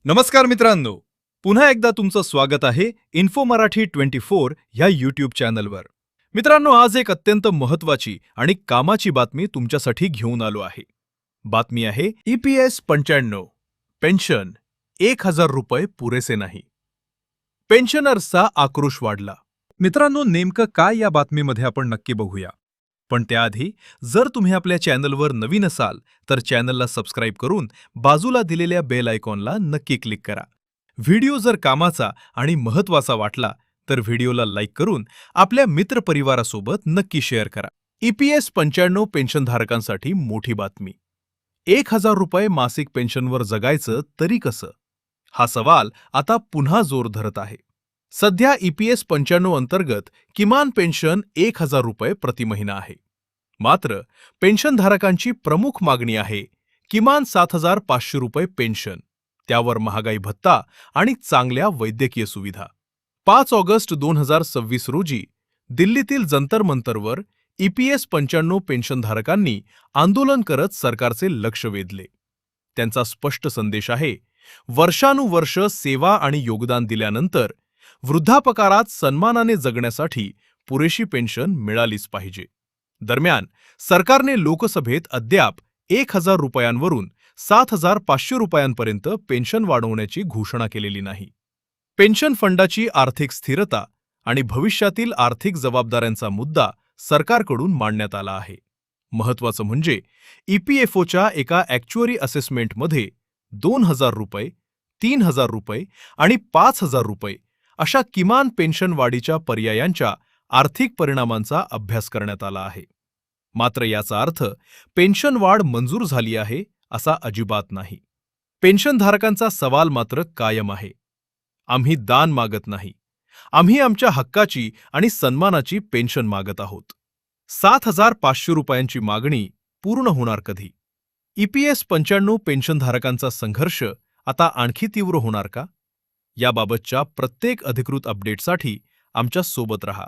नमस्कार मित्रांनो, पुन्हा एकदा तुमचं स्वागत आहे इन्फो मराठी 24 ह्या यूट्यूब चॅनलवर. मित्रांनो, आज एक अत्यंत महत्त्वाची आणि कामाची बातमी तुमच्यासाठी घेऊन आलो आहे. बातमी आहे EPS 95 पेन्शन 1000 रुपये पुरेसे नाही. पेन्शनर्सचा आक्रोश वाढला. मित्रांनो, नेमकं काय या बातमीमध्ये आपण नक्की बघूया. पण त्याआधी जर तुम्ही आपल्या चॅनलवर नवीन असाल तर चॅनलला सबस्क्राईब करून बाजूला दिलेल्या बेल आयकॉनला नक्की क्लिक करा. व्हिडिओ जर कामाचा आणि महत्त्वाचा वाटला तर व्हिडिओला लाईक करून आपल्या मित्रपरिवारासोबत नक्की शेअर करा. EPS 95 पेन्शनधारकांसाठी मोठी बातमी. 1000 रुपये मासिक पेन्शनवर जगायचं तरी कसं? हा सवाल आता पुन्हा जोर धरत आहे. सध्या EPS 95 अंतर्गत किमान पेन्शन 1000 रुपये प्रति महिना आहे. मात्र पेन्शनधारकांची प्रमुख मागणी आहे किमान 7500 रुपये पेन्शन, त्यावर महागाई भत्ता आणि चांगल्या वैद्यकीय सुविधा. 5 ऑगस्ट 2026 रोजी दिल्लीतील जंतर मंतरवर EPS 95 पेन्शनधारकांनी आंदोलन करत सरकारचे लक्ष वेधले. त्यांचा स्पष्ट संदेश आहे, वर्षानुवर्ष सेवा आणि योगदान दिल्यानंतर वृद्धापकाळात सन्मानाने जगण्यासाठी पुरेशी पेन्शन मिळालीच पाहिजे. दरम्यान सरकारने लोकसभेत अद्याप 1000 रुपयांवरून 7500 रुपयांपर्यंत पेन्शन वाढवण्याची घोषणा केलेली नाही. पेन्शन फंडाची आर्थिक स्थिरता आणि भविष्यातील आर्थिक जबाबदाऱ्यांचा मुद्दा सरकारकडून मांडण्यात आला आहे. महत्त्वाचं म्हणजे EPFOच्या एका ॲक्च्युअरी असेसमेंटमध्ये 2000 रुपये, 3000 रुपये आणि 5000 रुपये अशा किमान पेन्शन वाढीच्या पर्यायांच्या आर्थिक परिणामांचा अभ्यास करण्यात आला आहे. मात्र याचा अर्थ पेन्शन वाढ मंजूर झाली आहे असा अजिबात नाही. पेन्शनधारकांचा सवाल मात्र कायम आहे. आम्ही दान मागत नाही, आम्ही आमच्या हक्काची आणि सन्मानाची पेन्शन मागत आहोत. 7500 रुपयांची मागणी पूर्ण होणार कधी? EPS 95 पेन्शनधारकांचा संघर्ष आता आणखी तीव्र होणार का? याबाबतच्या प्रत्येक अधिकृत अपडेटसाठी आमच्या सोबत रहा.